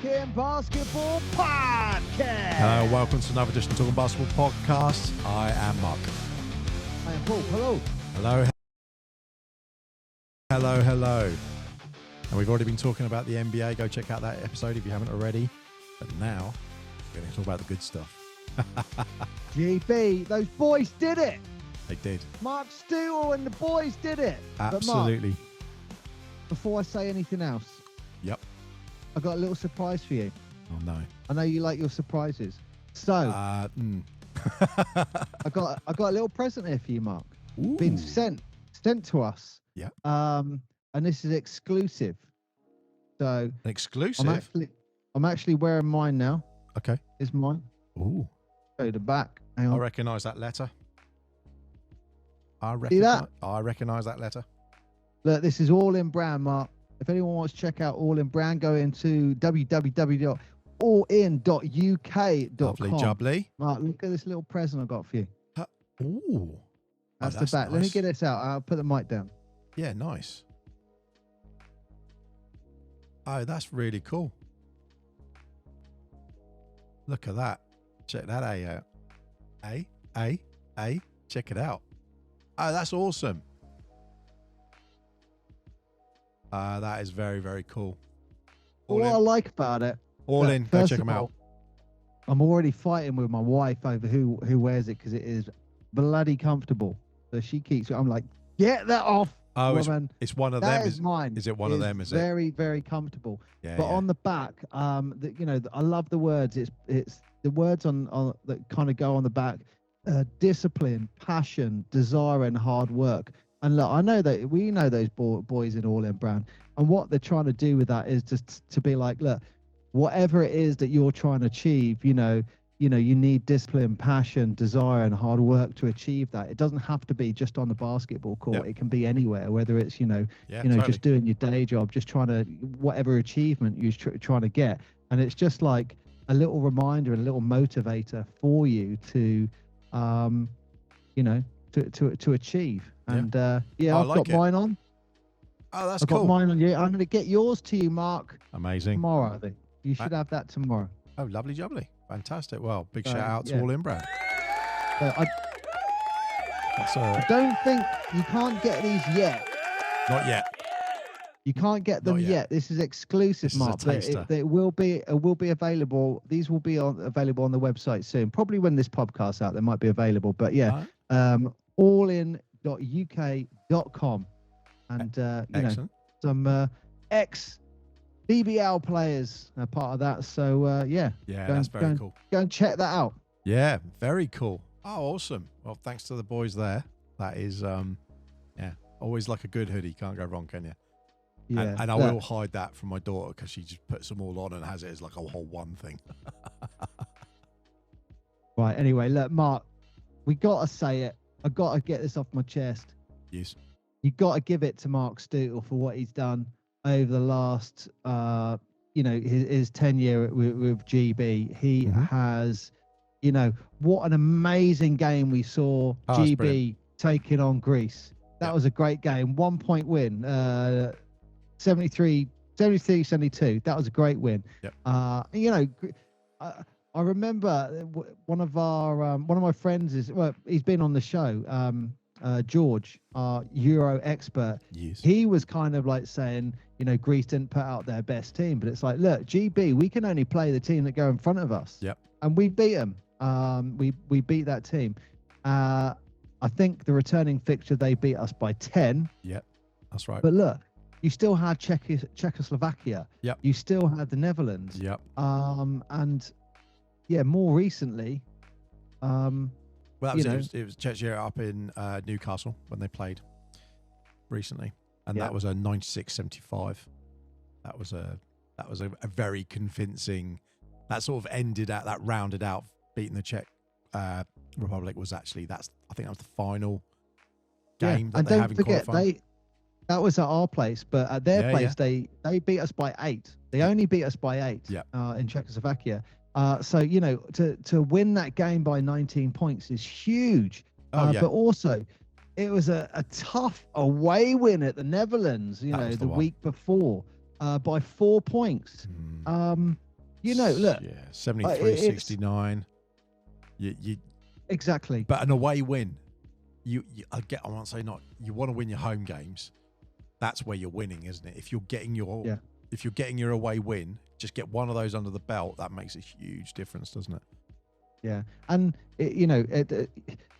Talking Basketball Podcast. Hello, welcome to another edition of Talking Basketball Podcast. I am Mark. I am Paul. Hello. Hello. Hello, hello. And we've already been talking about the NBA. Go check out that episode if you haven't already. But now, we're going to talk about the good stuff. GB, those boys did it. They did. Mark Stewart and the boys did it. Absolutely. But Mark, before I say anything else, Yep. I got a little surprise for you. Oh, no. I know you like your surprises. So, I got a little present here for you, Mark. Ooh. Been sent to us. Yeah. And this is exclusive. So An exclusive? I'm actually wearing mine now. Okay. It's mine. Ooh. Go to the back. Hang I on. recognise that letter. See that? I recognise that letter. Look, this is all in brand, Mark. If anyone wants to check out all in brand, go into www.alline.uk.com. Lovely jubbly. Mark, look at this little present I got for you. Ooh. That's Oh, the back. nice. Let me get this out. I'll put the mic down. Yeah, nice. Oh, that's really cool. Look at that. Check that out. Check it out. Oh, that's awesome. That is very, very cool. What I like about it. All in. Go check them out. I'm already fighting with my wife over who wears it because it is bloody comfortable. So she keeps. I'm like, get that off. Oh, woman. it's one of That them. is mine. Is it one of them? Is it? Very, very comfortable. Yeah. But on the back, I love the words. It's the words on that kind of go on the back: discipline, passion, desire, and hard work. And look, I know that we know those boys in All In Brand, and what they're trying to do with that is just to be like, look, whatever it is that you're trying to achieve, you need discipline, passion, desire, and hard work to achieve that. It doesn't have to be just on the basketball court. Yep. It can be anywhere, whether it's totally. just doing your day job, just trying to whatever achievement you're trying to get. And it's just like a little reminder, a little motivator for you to, to achieve. And I've got mine on. Oh, that's I've cool. got mine on you. I'm going to get yours to you, Mark. Amazing. Tomorrow, I think you should have that tomorrow. Oh, lovely jubbly. Fantastic. Well, big shout out to All In Brand. I don't think you can't get these yet. Not yet. You can't get them Not yet. This is exclusive, This is a Mark. taster. It will be available. These will be available on the website soon. Probably when this podcast's out, they might be available. But yeah, allin.uk.com, and excellent. some ex BBL players are part of that. So Yeah, that's very cool. Go and check that out. Yeah, very cool. Oh, awesome. Well, thanks to the boys there. That is, always like a good hoodie. Can't go wrong, can you? Yeah, and I will hide that from my daughter because she just puts them all on and has it as like a whole one thing. Right. Anyway, look, Mark, we got to say it. I got to get this off my chest. Yes. You got to give it to Mark Stewart for what he's done over the last, his tenure with GB. He has, what an amazing game we saw. GB taking on Greece. That was a great game. 1 point win, 73-72. That was a great win. Yep. I remember one of my friends he's been on the show. George, our Euro expert. Yes. He was kind of like saying, Greece didn't put out their best team, but it's like, look, GB, we can only play the team that go in front of us. Yep. And we beat them. We beat that team. I think the returning fixture, they beat us by 10. Yep. That's right. But look, you still had Czechoslovakia. Yep. You still had the Netherlands. Yep. And yeah, more recently, Well, that was it was Czechia up in Newcastle when they played recently, and that was a 96-75. That was a very convincing. That sort of rounded out beating the Czech Republic was actually I think that was the final game that and they don't have in forget qualifying. that was at our place, but at their place they beat us by 8. They only beat us by 8 in Czechoslovakia. So to win that game by 19 points is huge. But also it was a tough away win at the Netherlands, the week before, by 4 points. You know, look, 73, 69. You exactly. But an away win, I won't say not. You want to win your home games. That's where you're winning, isn't it? If you're getting your away win, just get one of those under the belt. That makes a huge difference, doesn't it? Yeah, and the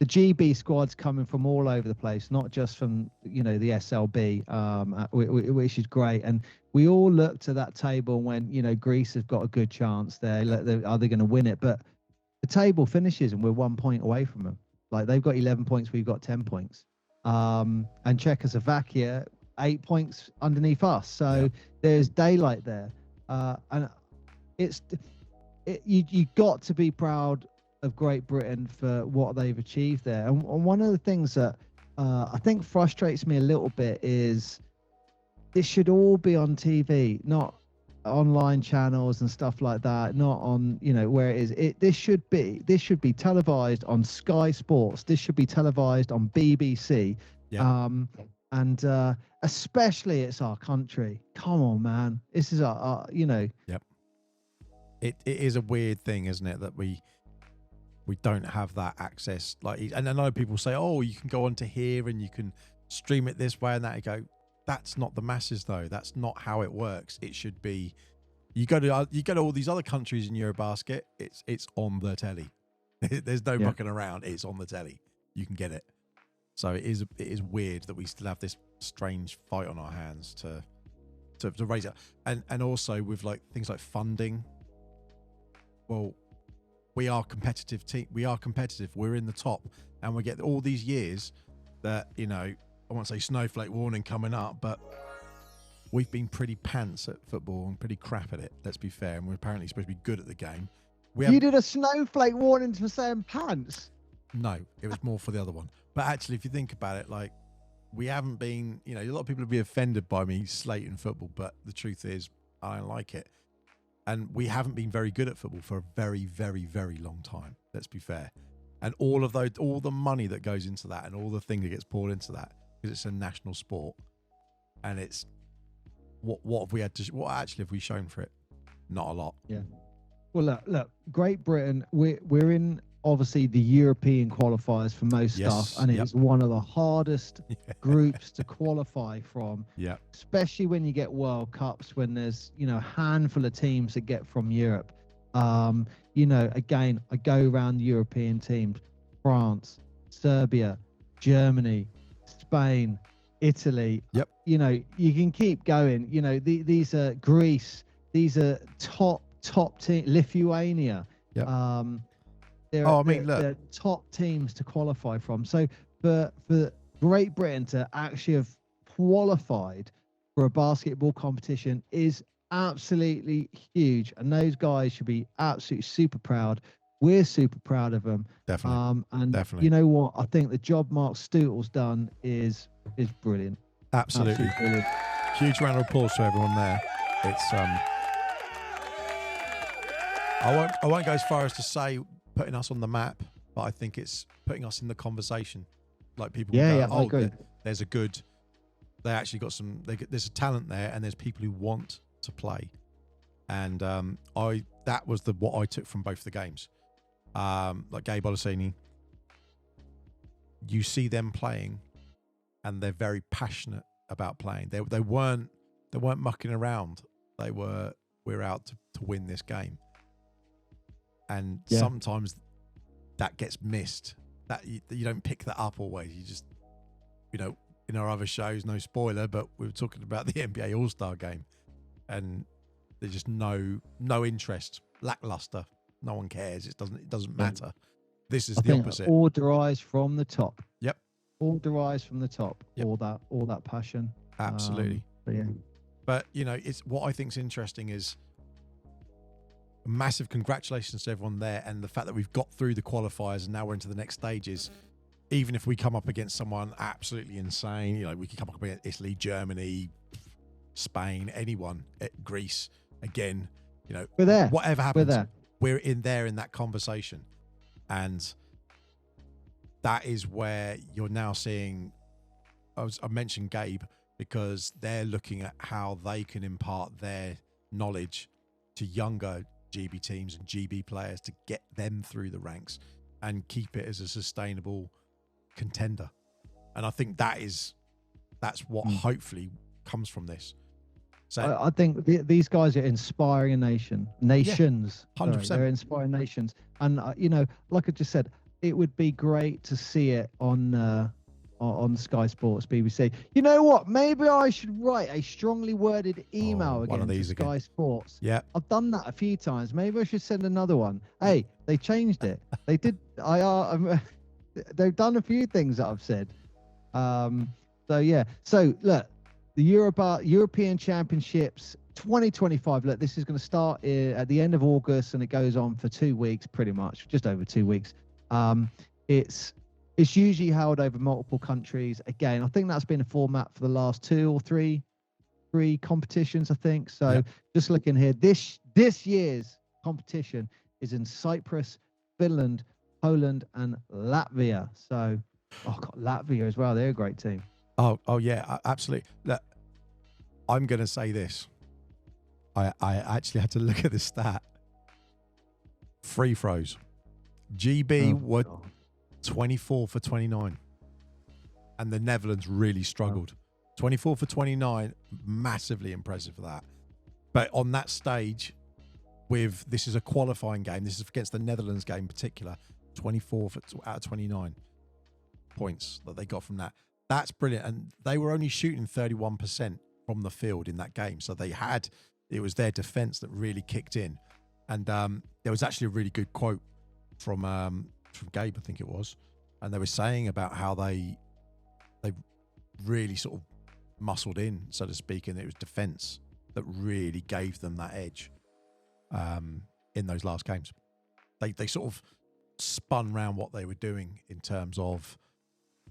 GB squad's coming from all over the place, not just from the SLB, which is great. And we all looked to that table when Greece has got a good chance there. Are they going to win it? But the table finishes and we're 1 point away from them. Like they've got 11 points, we've got 10 points. And Czechoslovakia 8 points underneath us. So there's daylight there, and you got to be proud of Great Britain for what they've achieved there. And one of the things that I think frustrates me a little bit is this should all be on TV, not online channels and stuff like that, not on where it is. This should be televised on Sky Sports. This should be televised on BBC. And especially it's our country. Come on, man. This is our Yep. It is a weird thing, isn't it, that we don't have that access. And I know people say, oh, you can go onto here and you can stream it this way and that. You go, that's not the masses though. That's not how it works. It should be, you go to all these other countries in Eurobasket. It's on the telly. There's no mucking around. It's on the telly. You can get it. So it is weird that we still have this strange fight on our hands to raise it, and also with things like funding. Well, we are competitive team. We are competitive. We're in the top, and we get all these years that I won't say snowflake warning coming up, but we've been pretty pants at football and pretty crap at it. Let's be fair, and we're apparently supposed to be good at the game. You did a snowflake warning for saying pants. No, it was more for the other one. But actually, if you think about it, we haven't been, a lot of people will be offended by me slating football, but the truth is I don't like it. And we haven't been very good at football for a very, very, very long time. Let's be fair. And all the money that goes into that and all the thing that gets poured into that, because it's a national sport. And it's, what have we shown for it? Not a lot. Yeah. Well, look, Great Britain, we're in obviously the European qualifiers for most stuff, and it's one of the hardest groups to qualify from. Yeah. Especially when you get World Cups, when there's a handful of teams that get from Europe. Again, I go around European teams: France, Serbia, Germany, Spain, Italy. Yep. You can keep going. These are Greece. These are top team. Lithuania. Yep. They're top teams to qualify from. So for Great Britain to actually have qualified for a basketball competition is absolutely huge, and those guys should be absolutely super proud. We're super proud of them. Definitely. Definitely. You know what? I think the job Mark Stootle's done is brilliant. Absolutely brilliant. Huge round of applause to everyone there. It's I won't go as far as to say putting us on the map, but I think it's putting us in the conversation. Like people go, I agree. There's a talent there, and there's people who want to play. And that was what I took from both the games. Like Gabe Olaseni, you see them playing, and they're very passionate about playing. They weren't mucking around. We're out to win this game. And sometimes that gets missed. That you don't pick that up always. You just, in our other shows, no spoiler, but we were talking about the NBA All-Star game, and there's just no interest, lackluster. No one cares. It doesn't matter. This is the opposite. All derives from the top. Yep. All derives from the top. Yep. All that passion. Absolutely. But it's what I think's interesting is a massive congratulations to everyone there, and the fact that we've got through the qualifiers and now we're into the next stages. Even if we come up against someone absolutely insane, we could come up against Italy, Germany, Spain, anyone, Greece again. We're there. Whatever happens, we're in that conversation, and that is where you're now seeing. I mentioned Gabe because they're looking at how they can impart their knowledge to younger GB teams and GB players to get them through the ranks and keep it as a sustainable contender. And I think that's what hopefully comes from this. So I think these guys are inspiring nations. 100%. They're inspiring nations. And like I just said, it would be great to see it on Sky Sports, BBC. You know what? Maybe I should write a strongly worded email again to Sky Sports. Yeah, I've done that a few times. Maybe I should send another one. Hey, they changed it. They did. They've done a few things that I've said. So yeah. So look, the European Championships 2025. Look, this is going to start at the end of August, and it goes on for 2 weeks, pretty much, just over 2 weeks. It's usually held over multiple countries. Again, I think that's been a format for the last 2 or 3 competitions, I think. So just looking here, this year's competition is in Cyprus, Finland, Poland, and Latvia. So, Latvia as well. They're a great team. Oh yeah, absolutely. Look, I'm going to say this. I actually had to look at the stat. Free throws. GB were 24 for 29. And the Netherlands really struggled. 24 for 29, massively impressive for that. But on that stage, this is a qualifying game. This is against the Netherlands game in particular. 24 out of 29 points that they got from that. That's brilliant. And they were only shooting 31% from the field in that game. So it was their defense that really kicked in. And there was actually a really good quote from Gabe, I think it was. And they were saying about how they really sort of muscled in, so to speak, and it was defense that really gave them that edge in those last games. They sort of spun around what they were doing in terms of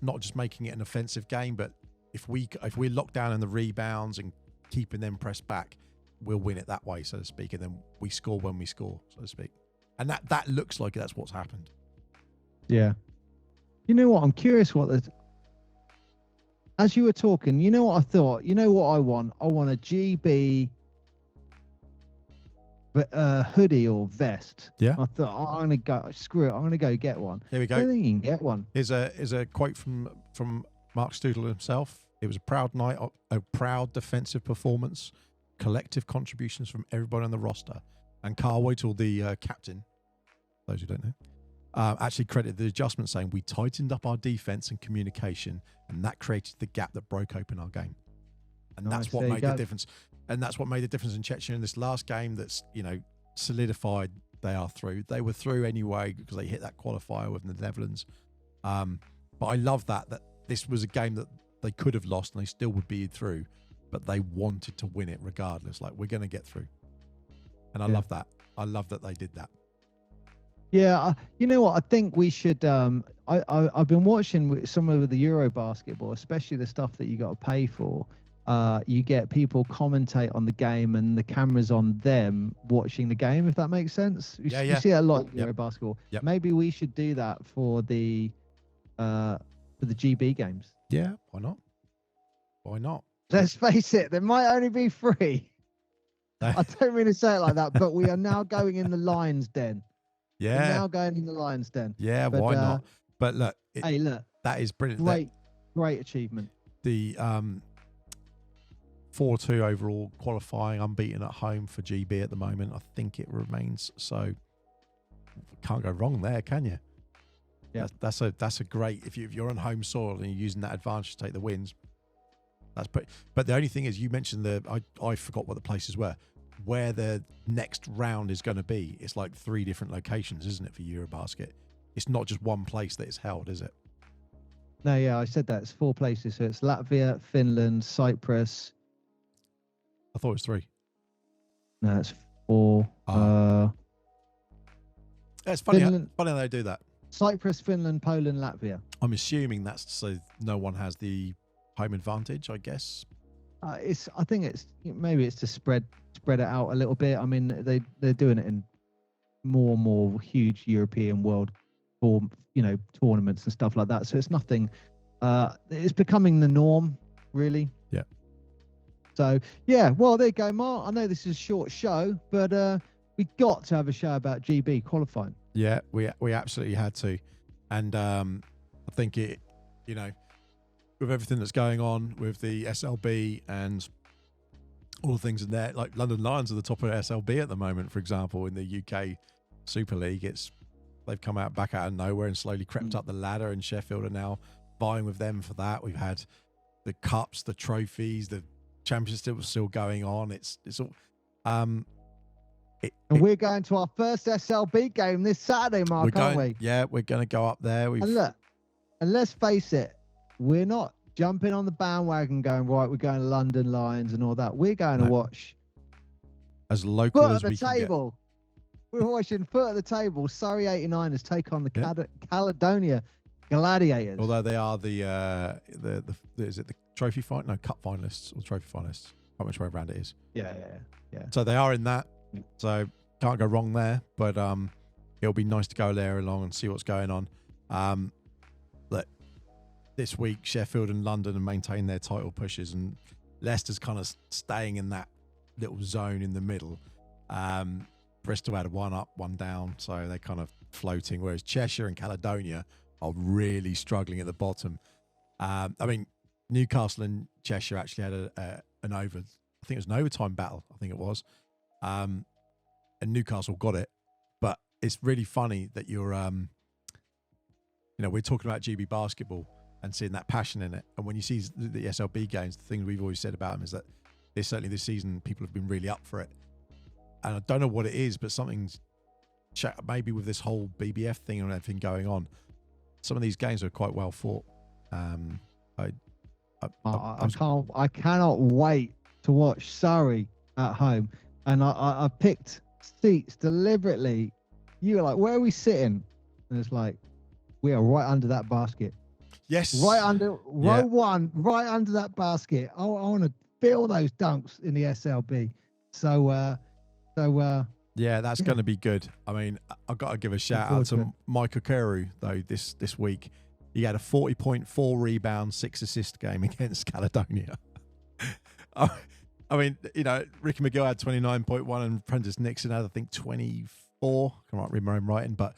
not just making it an offensive game, but if we're locked down in the rebounds and keeping them pressed back, we'll win it that way, so to speak, and then we score when we score, so to speak. And that looks like that's what's happened. Yeah. You know what? I'm curious as you were talking, you know what I thought? You know what I want? I want a GB hoodie or vest. Yeah. I thought, I'm going to go, screw it, I'm going to go get one. Here we go. I don't think you can get one. Here's a quote from Mark Studel himself. It was a proud night, a proud defensive performance, collective contributions from everybody on the roster. And Carl Whittle, the captain, those who don't know, actually credited the adjustment, saying we tightened up our defense and communication, and that created the gap that broke open our game. And that's what made the difference. And that's what made the difference in Chechnya in this last game. That's solidified they are through. They were through anyway because they hit that qualifier with the Netherlands. But I love that this was a game that they could have lost and they still would be through, but they wanted to win it regardless. Like, we're going to get through. And I love that. I love that they did that. Yeah, you know what? I think we should. I've been watching some of the Eurobasket, especially the stuff that you got to pay for. You get people commentate on the game, and the camera's on them watching the game. If that makes sense, you see that a lot in Eurobasket. Yep. Maybe we should do that for the GB games. Yeah, why not? Why not? Let's face it, they might only be free. I don't mean to say it like that, but we are now going in the Lions' Den. Yeah. We're now going in the Lions' Den. Yeah, why not? But look, look, that is brilliant. Great achievement. The 4-2 overall qualifying, unbeaten at home for GB at the moment. I think it remains so. Can't go wrong there, can you? Yeah, that's a great. If you're on home soil and you're using that advantage to take the wins. But the only thing is, you mentioned I forgot what the places were. Where the next round is going to be, it's like 3 different locations, isn't it, for Eurobasket? It's not just one place that is held, is it? No, yeah, I said that. It's 4 places. So it's Latvia, Finland, Cyprus. I thought it was 3. No, it's 4. It's funny how they do that. Cyprus, Finland, Poland, Latvia. I'm assuming that's so no one has the home advantage, I guess. I think it's to spread it out a little bit. I mean, they're doing it in more and more huge European world tournaments and stuff like that. So it's nothing. It's becoming the norm, really. Yeah. So yeah, well, there you go, Mark. I know this is a short show, but we got to have a show about GB qualifying. Yeah, we absolutely had to. And I think it, you know, with everything that's going on with the SLB and all the things in there, like London Lions are the top of SLB at the moment, for example, in the UK Super League. They've come back out of nowhere and slowly crept up the ladder, and Sheffield are now vying with them for that. We've had the cups, the trophies, the championship still going on. It's all. And we're going to our first SLB game this Saturday, Mark, aren't we? Yeah, we're going to go up there. And look, and let's face it, we're not jumping on the bandwagon going, right, we're going to London Lions and all that. We're going to watch as local as we can get. We're watching foot at the table. Surrey 89ers take on the Caledonia Gladiators. Although they are the is it the trophy fight? No, cup finalists or trophy finalists. How much way around it is? Yeah. So they are in that. So can't go wrong there. But it'll be nice to go there along and see what's going on. Look, this week Sheffield and London have maintained their title pushes, and Leicester's kind of staying in that little zone in the middle. Bristol had one up, one down, so they're kind of floating, whereas Cheshire and Caledonia are really struggling at the bottom. I mean, Newcastle and Cheshire actually had an I think it was an overtime battle, I think it was. And Newcastle got it. But it's really funny that you're, we're talking about GB basketball and seeing that passion in it. And when you see the SLB games, the thing we've always said about them is that certainly this season, people have been really up for it. And I don't know what it is, but something's maybe with this whole BBF thing and everything going on. Some of these games are quite well fought. I cannot wait to watch Surrey at home, and I picked seats deliberately. You were like, "Where are we sitting?" And it's like, we are right under that basket. Yes, right under row one, right under that basket. I want to feel those dunks in the SLB. Yeah, that's going to be good. I mean, I've got to give a shout out to Mike Okeru, though, this week. He had a 40.4 rebound, 6 assist game against Caledonia. I mean, Ricky McGill had 29.1 and Prentice Nixon had, I think, 24. I can't remember him writing, but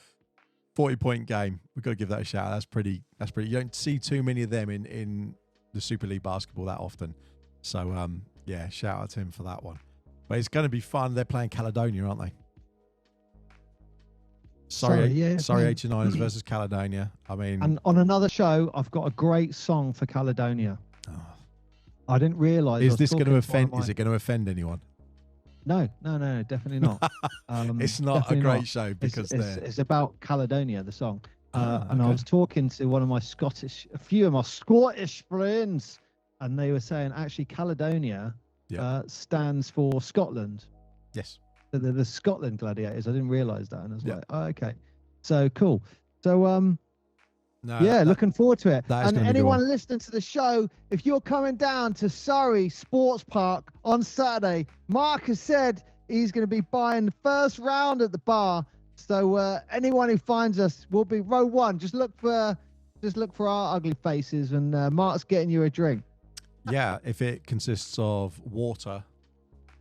40-point game. We've got to give that a shout out. That's pretty. You don't see too many of them in the Super League basketball that often. So, shout out to him for that one. But it's going to be fun. They're playing Caledonia, aren't they? Sorry, 89ers versus Caledonia. I mean, and on another show, I've got a great song for Caledonia. Oh. I didn't realise. Is this going to offend? Is it going to offend anyone? No, definitely not. It's not a great show because it's about Caledonia, the song. And I was talking to a few of my Scottish friends, and they were saying actually Caledonia stands for Scotland. Yes. So they're the Scotland Gladiators. I didn't realise that, and I was like, oh, okay. So cool. So looking forward to it. And anyone listening to the show, if you're coming down to Surrey Sports Park on Saturday, Mark has said he's going to be buying the first round at the bar. So anyone who finds us will be row one. Just look for our ugly faces, and Mark's getting you a drink. Yeah, if it consists of water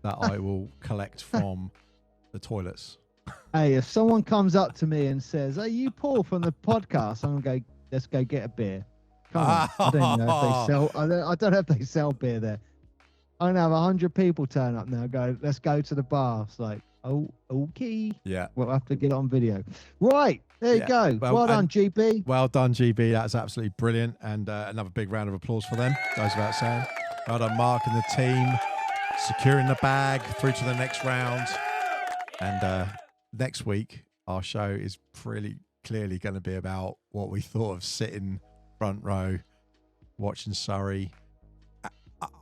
that I will collect from the toilets. Hey, if someone comes up to me and says, "Are you Paul from the podcast?" I'm going to go, let's go get a beer. Come on. I don't know if they sell. I don't know if they sell beer there. I'm going to have 100 people turn up now. Go, let's go to the bar. It's like, oh, okay. Yeah. We'll have to get it on video. Right. There you go. Well done, GB. Well done, GB. That's absolutely brilliant. And another big round of applause for them. Goes without saying. Well done, Mark and the team. Securing the bag through to the next round. And next week, our show is pretty clearly going to be about what we thought of sitting front row, watching Surrey.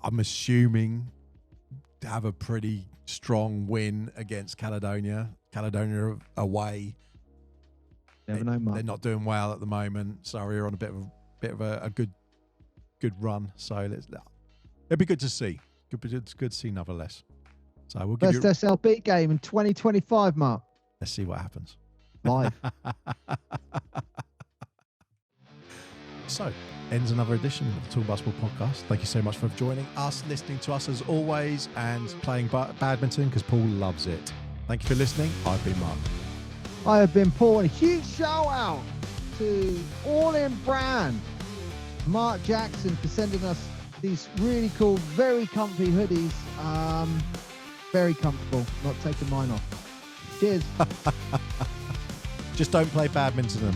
I'm assuming to have a pretty strong win against Caledonia. Caledonia away. Never know, Mark. They're not doing well at the moment. Surrey are on a bit of a good run. So it'll be good to see. Good to see, nonetheless. So we'll give Best SLB game in 2025, Mark. Let's see what happens. Live. So, ends another edition of the Talk Basketball podcast. Thank you so much for joining us, listening to us as always, and playing badminton because Paul loves it. Thank you for listening. I've been Mark. I have been Paul. And a huge shout out to All In Brand, Mark Jackson, for sending us these really cool, very comfy hoodies. Very comfortable. Not taking mine off. Cheers. Just don't play badminton.